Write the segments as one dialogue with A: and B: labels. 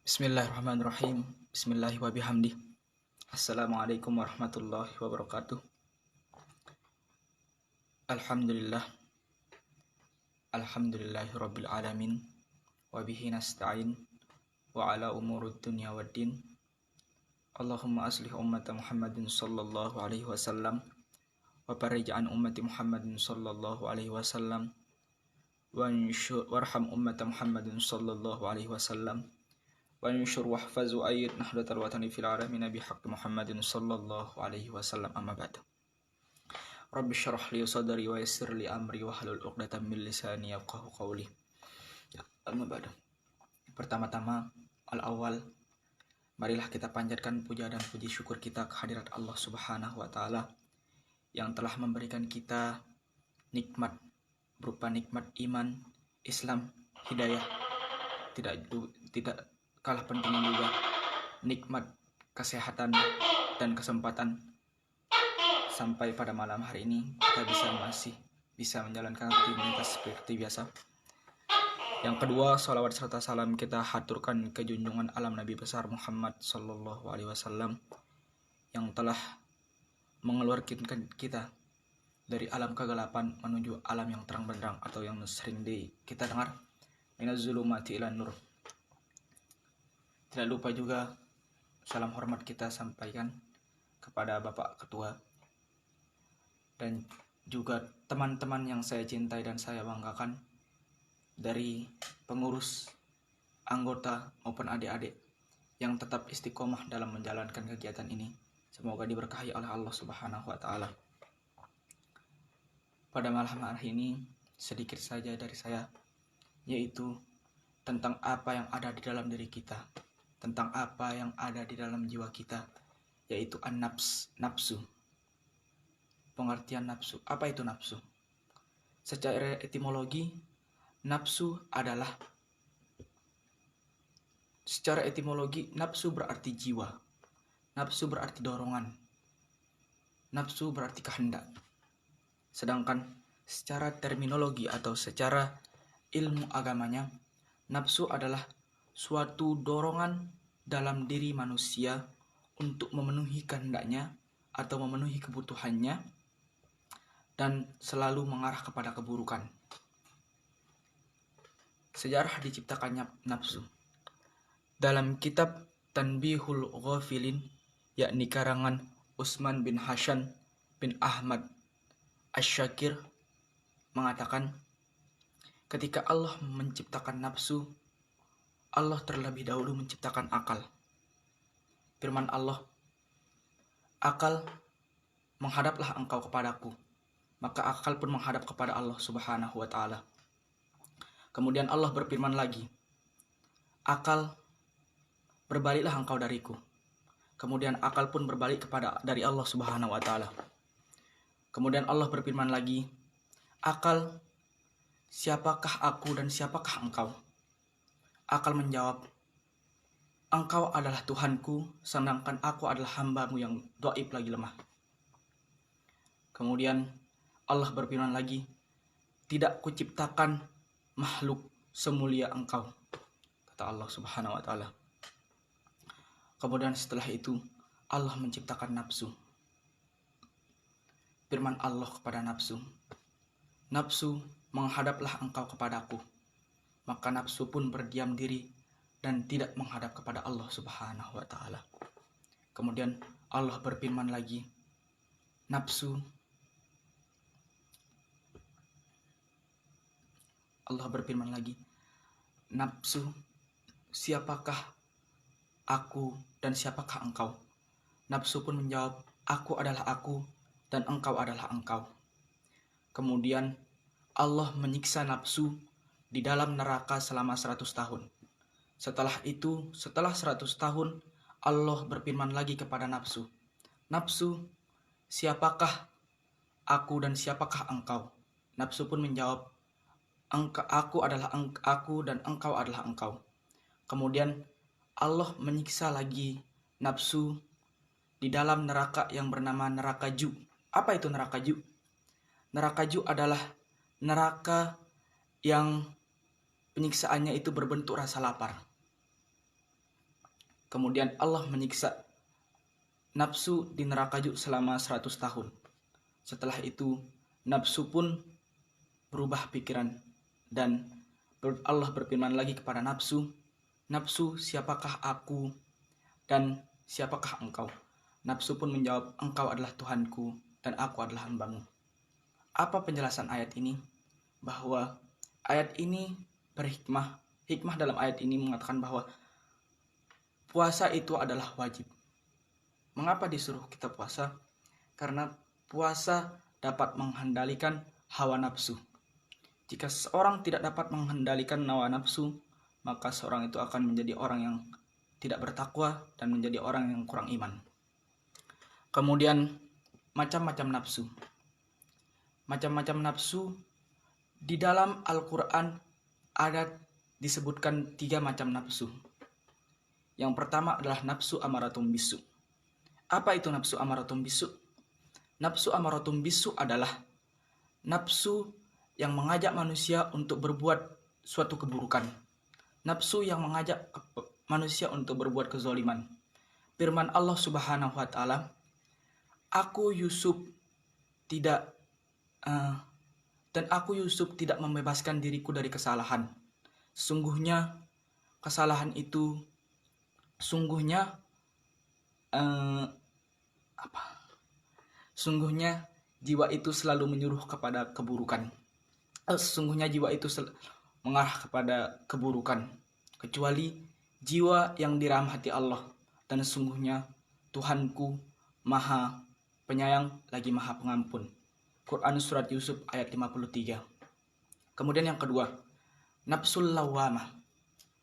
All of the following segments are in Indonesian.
A: Bismillahirrahmanirrahim. Bismillahi wa bihamdi. Assalamualaikum warahmatullahi wabarakatuh. Alhamdulillah. Alhamdulillahi rabbil alamin. Wa bihi nasta'in. Wa ala umurud dunya waddin. Allahumma aslih ummata Muhammadin sallallahu alaihi wasallam. Wa farij an ummati Muhammadin sallallahu alaihi wasallam. Warham ummata Muhammadin sallallahu alaihi wasallam. وانشر واحفظ وأيد نهضة الوطن في العالمين بحق محمد صلى الله عليه وسلم أما بعد رب اشرح لي صدري ويسر لي أمري واحلل عقدة من لساني يفقهوا قولي أما بعد. Pertama-tama al-awwal, marilah kita panjatkan puja dan puji syukur kita kehadirat Allah Subhanahu wa taala yang telah memberikan kita nikmat berupa nikmat iman, Islam, hidayah, tidak kalah pentingnya juga nikmat kesehatan dan kesempatan sampai pada malam hari ini kita masih bisa menjalankan aktivitas seperti biasa. Yang kedua, salawat serta salam kita haturkan ke junjungan alam Nabi besar Muhammad sallallahu alaihi wasallam yang telah mengeluarkan kita dari alam kegelapan menuju alam yang terang benderang atau yang sering kita dengar minaz zulumati ilan nur. Tidak lupa juga salam hormat kita sampaikan kepada Bapak Ketua dan juga teman-teman yang saya cintai dan saya banggakan dari pengurus, anggota maupun adik-adik yang tetap istiqomah dalam menjalankan kegiatan ini. Semoga diberkahi oleh Allah Subhanahu wa taala. Pada malam hari ini sedikit saja dari saya, yaitu tentang apa yang ada di dalam diri kita, tentang apa yang ada di dalam jiwa kita, yaitu nafsu. Pengertian nafsu. Apa itu nafsu? Secara etimologi, nafsu berarti jiwa. Nafsu berarti dorongan. Nafsu berarti kehendak. Sedangkan secara terminologi atau secara ilmu agamanya, nafsu adalah suatu dorongan dalam diri manusia untuk memenuhi kehendaknya atau memenuhi kebutuhannya dan selalu mengarah kepada keburukan. Sejarah diciptakannya nafsu. Dalam kitab Tanbihul Ghafilin, yakni karangan Utsman bin Hasan bin Ahmad Asy-Syakir, mengatakan ketika Allah menciptakan nafsu, Allah terlebih dahulu menciptakan akal. Firman Allah, akal, menghadaplah engkau kepadaku. Maka akal pun menghadap kepada Allah Subhanahu wa taala. Kemudian Allah berfirman lagi, akal, berbaliklah engkau dariku. Kemudian akal pun berbalik dari Allah Subhanahu wa taala. Kemudian Allah berfirman lagi, akal, siapakah aku dan siapakah engkau? Akal menjawab, engkau adalah Tuhanku, sedangkan aku adalah hambamu yang dhaif lagi lemah. Kemudian Allah berfirman lagi, tidak kuciptakan makhluk semulia engkau, kata Allah Subhanahu wa taala. Kemudian setelah itu Allah menciptakan nafsu. Firman Allah kepada nafsu, nafsu, menghadaplah engkau kepadaku. Maka nafsu pun berdiam diri dan tidak menghadap kepada Allah Subhanahu wa taala. Kemudian Allah berfirman lagi, nafsu, siapakah aku dan siapakah engkau? Nafsu pun menjawab, aku adalah aku dan engkau adalah engkau. Kemudian Allah menyiksa nafsu di dalam neraka selama 100 tahun. Setelah 100 tahun, Allah berfirman lagi kepada nafsu, nafsu, siapakah aku dan siapakah engkau? Nafsu pun menjawab, aku adalah aku dan engkau adalah engkau. Kemudian Allah menyiksa lagi nafsu di dalam neraka yang bernama neraka Ju. Apa itu neraka Ju? Neraka Ju adalah neraka yang penyiksaannya itu berbentuk rasa lapar. Kemudian Allah menyiksa nafsu di neraka selama 100 tahun. Setelah itu nafsu pun berubah pikiran dan Allah berfirman lagi kepada nafsu, "Nafsu, siapakah aku dan siapakah engkau?" Nafsu pun menjawab, "Engkau adalah Tuhanku dan aku adalah hambamu." Apa penjelasan ayat ini? Bahwa ayat ini berhikmah. Hikmah dalam ayat ini mengatakan bahwa puasa itu adalah wajib. Mengapa disuruh kita puasa? Karena puasa dapat mengendalikan hawa nafsu. Jika seorang tidak dapat mengendalikan hawa nafsu, maka seorang itu akan menjadi orang yang tidak bertakwa dan menjadi orang yang kurang iman. Kemudian macam-macam nafsu. Macam-macam nafsu di dalam Al-Quran ada disebutkan 3 macam nafsu. Yang pertama adalah nafsu amaratum bisu. Apa itu nafsu amaratum bisu? Nafsu amaratum bisu adalah nafsu yang mengajak manusia untuk berbuat suatu keburukan. Nafsu yang mengajak manusia untuk berbuat kezaliman. Firman Allah Subhanahu wa taala, Aku Yusuf tidak membebaskan diriku dari kesalahan. Sungguhnya kesalahan itu Sungguhnya jiwa itu selalu menyuruh kepada keburukan. Sesungguhnya jiwa itu mengarah kepada keburukan, kecuali jiwa yang dirahmati Allah. Dan sesungguhnya Tuhanku Maha Penyayang lagi Maha Pengampun. Quran Surat Yusuf ayat 53. Kemudian yang kedua, nafsul lawamah.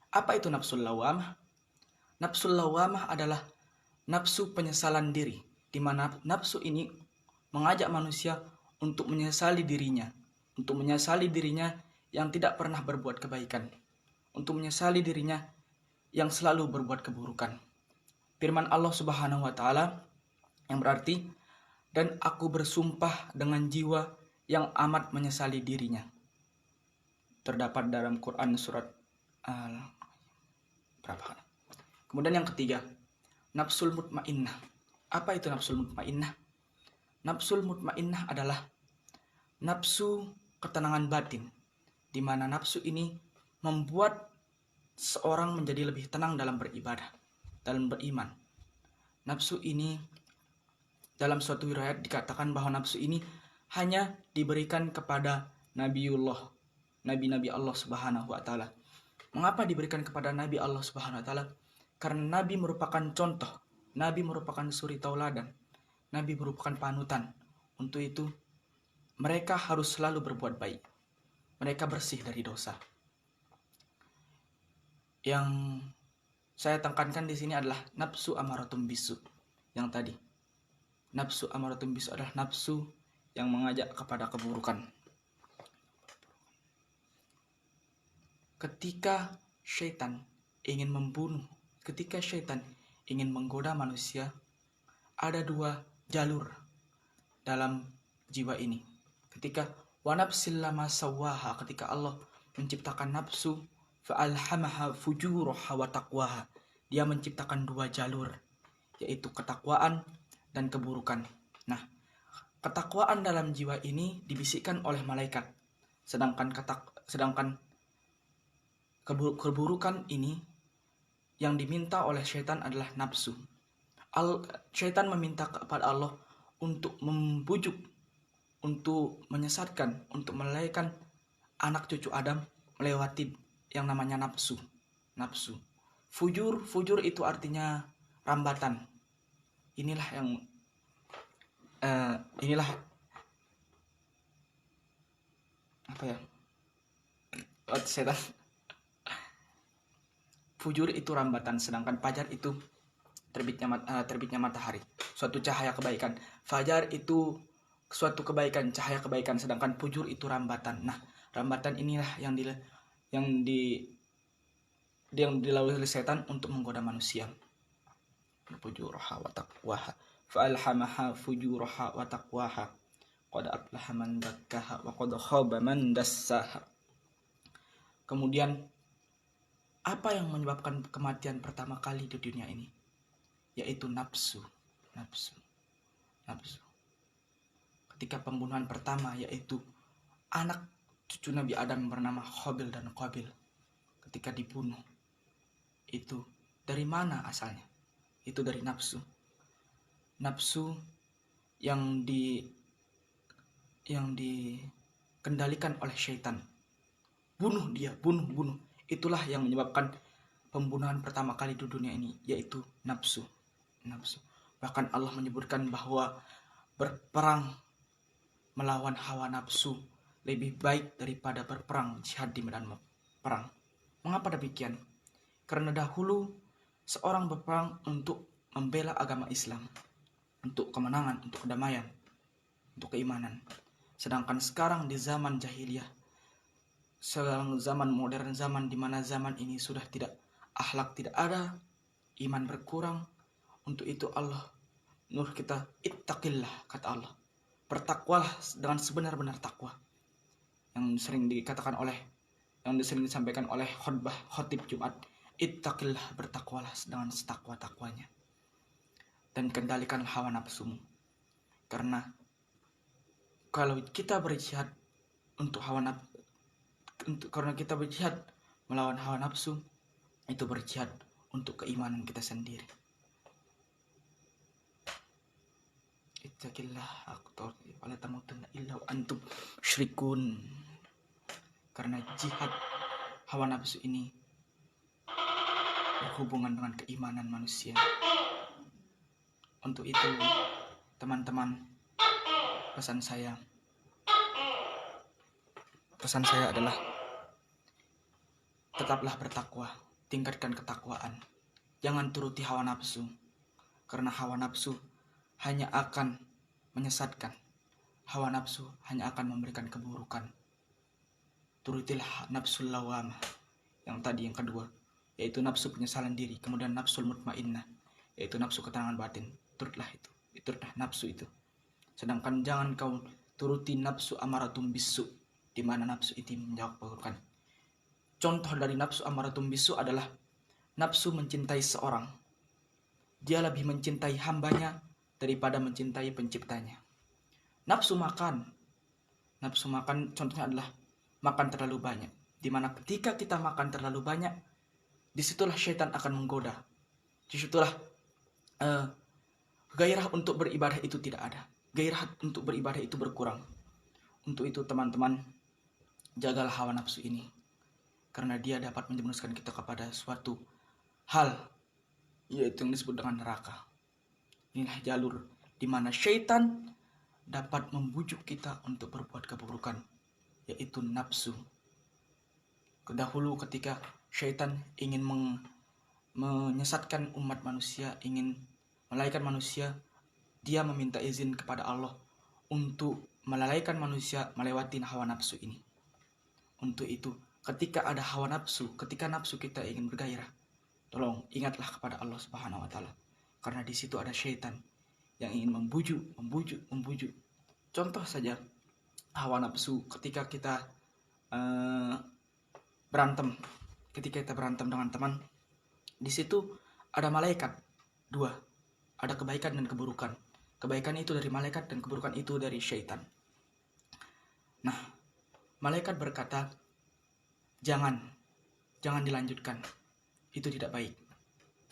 A: Apa itu nafsul lawamah? Nafsul lawamah adalah nafsu penyesalan diri, di mana nafsu ini mengajak manusia untuk menyesali dirinya yang tidak pernah berbuat kebaikan, untuk menyesali dirinya yang selalu berbuat keburukan. Firman Allah Subhanahu wa taala yang berarti, "Dan aku bersumpah dengan jiwa yang amat menyesali dirinya." Terdapat dalam Quran surat berapa? Kemudian yang ketiga, nafsul mutmainnah. Apa itu nafsul mutmainnah? Nafsul mutmainnah adalah nafsu ketenangan batin, di mana nafsu ini membuat seorang menjadi lebih tenang dalam beribadah, dalam beriman. Nafsu ini dalam suatu riwayat dikatakan bahwa nafsu ini hanya diberikan kepada nabi-nabi Allah Subhanahu wa taala. Mengapa diberikan kepada nabi Allah Subhanahu wa taala? Karena nabi merupakan contoh, nabi merupakan suri tauladan, nabi merupakan panutan. Untuk itu mereka harus selalu berbuat baik. Mereka bersih dari dosa. Yang saya tekankan di sini adalah nafsu amaratum bisu. Yang tadi, nafsu amaratum bisu adalah nafsu yang mengajak kepada keburukan. Ketika syaitan ingin membunuh, ketika syaitan ingin menggoda manusia, ada 2 jalur dalam jiwa ini. Ketika wanafsil lama sawaha, ketika Allah menciptakan nafsu, fa'alhamaha fujuraha wa taqwaha, dia menciptakan 2 jalur, yaitu ketakwaan dan keburukan. Nah, ketakwaan dalam jiwa ini dibisikkan oleh malaikat, sedangkan keburukan ini yang diminta oleh syaitan adalah nafsu. Syaitan meminta kepada Allah untuk membujuk, untuk menyesatkan, untuk melalaikan anak cucu Adam melewati yang namanya nafsu. Fujur itu artinya rambatan. Inilah apa ya? Setan. Fujur itu rambatan, sedangkan fajar itu terbitnya matahari, suatu cahaya kebaikan. Fajar itu suatu kebaikan, cahaya kebaikan, sedangkan fujur itu rambatan. Nah, rambatan inilah yang dilalui oleh setan untuk menggoda manusia. Fujuraha wa taqwaha fa'alhamaha fujuraha wa taqwaha qad aflaha man zakkaha wa qad khaba man dassaha. Kemudian Apa yang menyebabkan kematian pertama kali di dunia ini? Yaitu nafsu. Nafsu. Nafsu. Ketika pembunuhan pertama, yaitu anak cucu Nabi Adam bernama Habil dan Qabil, ketika dibunuh, itu dari mana asalnya? Itu dari nafsu. Nafsu yang dikendalikan oleh syaitan. Bunuh dia, bunuh. Itulah yang menyebabkan pembunuhan pertama kali di dunia ini, yaitu nafsu. Nafsu. Bahkan Allah menyebutkan bahwa berperang melawan hawa nafsu lebih baik daripada berperang jihad di medan perang. Mengapa demikian? Karena dahulu seorang berperang untuk membela agama Islam, untuk kemenangan, untuk kedamaian, untuk keimanan. Sedangkan sekarang di zaman jahiliyah, sekarang zaman modern, zaman di mana zaman ini sudah tidak, akhlak tidak ada, iman berkurang. Untuk itu Allah nur kita, ittaqillah, kata Allah, bertakwalah dengan sebenar-benar takwa, yang sering disampaikan oleh khotib Jumat. Ittaqillah, bertakwalah dengan setakwa-takwanya, dan kendalikan hawa nafsumu. Karena kalau kita berjihad untuk karena kita berjihad melawan hawa nafsu, itu berjihad untuk keimanan kita sendiri. Ittaqillah wala tamutunna illa wa antum musyrikun. Karena jihad hawa nafsu ini berhubungan dengan keimanan manusia. Untuk itu, teman-teman, pesan saya adalah tetaplah bertakwa, tingkatkan ketakwaan. Jangan turuti hawa nafsu, karena hawa nafsu hanya akan menyesatkan. Hawa nafsu hanya akan memberikan keburukan. Turutilah nafsul lawamah, yang kedua, yaitu nafsu penyesalan diri. Kemudian nafsul mutmainnah, yaitu nafsu ketenangan batin. Turutlah nafsu itu. Sedangkan jangan kau turuti nafsu amaratum bisu, di mana nafsu itu menjawab keburukan. Contoh dari nafsu amaratum bisu adalah nafsu mencintai seorang. Dia lebih mencintai hambanya daripada mencintai penciptanya. Nafsu makan contohnya adalah makan terlalu banyak, di mana ketika kita makan terlalu banyak, disitulah syaitan akan menggoda. Disitulah gairah untuk beribadah itu tidak ada. Gairah untuk beribadah itu berkurang. Untuk itu teman-teman, jagalah hawa nafsu ini, karena dia dapat menjerumuskan kita kepada suatu hal, yaitu yang disebut dengan neraka. Inilah jalur di mana syaitan dapat membujuk kita untuk berbuat keburukan, yaitu nafsu. Dahulu ketika syaitan ingin menyesatkan umat manusia, ingin melalaikan manusia, dia meminta izin kepada Allah untuk melalaikan manusia melewati hawa nafsu ini. Untuk itu, ketika ada hawa nafsu, ketika nafsu kita ingin bergairah, tolong ingatlah kepada Allah Subhanahu wa Ta'ala, karena di situ ada syaitan yang ingin membujuk. Contoh saja hawa nafsu ketika kita berantem dengan teman. Di situ ada malaikat dua, ada kebaikan dan keburukan. Kebaikan itu dari malaikat dan keburukan itu dari syaitan. Nah, malaikat berkata, jangan dilanjutkan, itu tidak baik,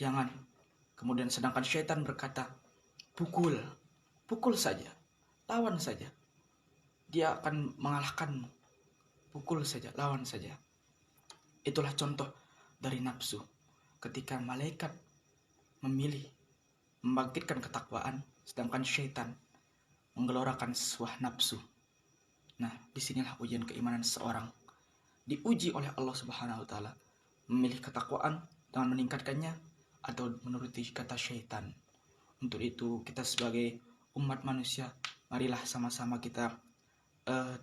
A: jangan. Kemudian sedangkan syaitan berkata, pukul saja, lawan saja, dia akan mengalahkanmu. Pukul saja, lawan saja. Itulah contoh dari nafsu. Ketika malaikat memilih membangkitkan ketakwaan, sedangkan syaitan menggelorakan sebuah nafsu. Nah, disinilah ujian keimanan seseorang. Diuji oleh Allah Subhanahu wa Ta'ala, memilih ketakwaan dengan meningkatkannya atau menuruti kata syaitan. Untuk itu kita sebagai umat manusia, marilah sama-sama kita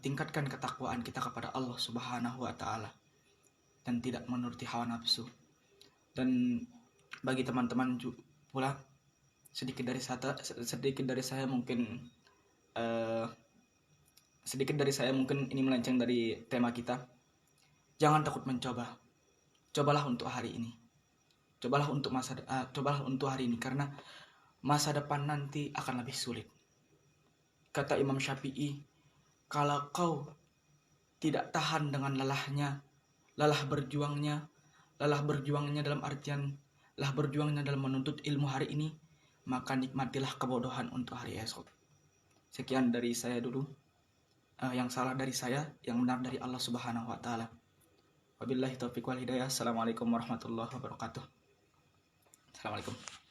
A: tingkatkan ketakwaan kita kepada Allah Subhanahu wa Ta'ala dan tidak menuruti hawa nafsu. Dan bagi teman-teman pula, sedikit dari saya mungkin ini melenceng dari tema kita. Jangan takut mencoba. cobalah untuk hari ini. Cobalah untuk hari ini, karena masa depan nanti akan lebih sulit. Kata Imam Syafi'i, kalau kau tidak tahan dengan lelah berjuangnya dalam artian lelah berjuangnya dalam menuntut ilmu hari ini, maka nikmatilah kebodohan untuk hari esok. Sekian dari saya dulu. Yang salah dari saya, yang benar dari Allah Subhanahu wa taala. Wabillahi taufiq wal hidayah. Assalamualaikum warahmatullahi wabarakatuh. Assalamualaikum.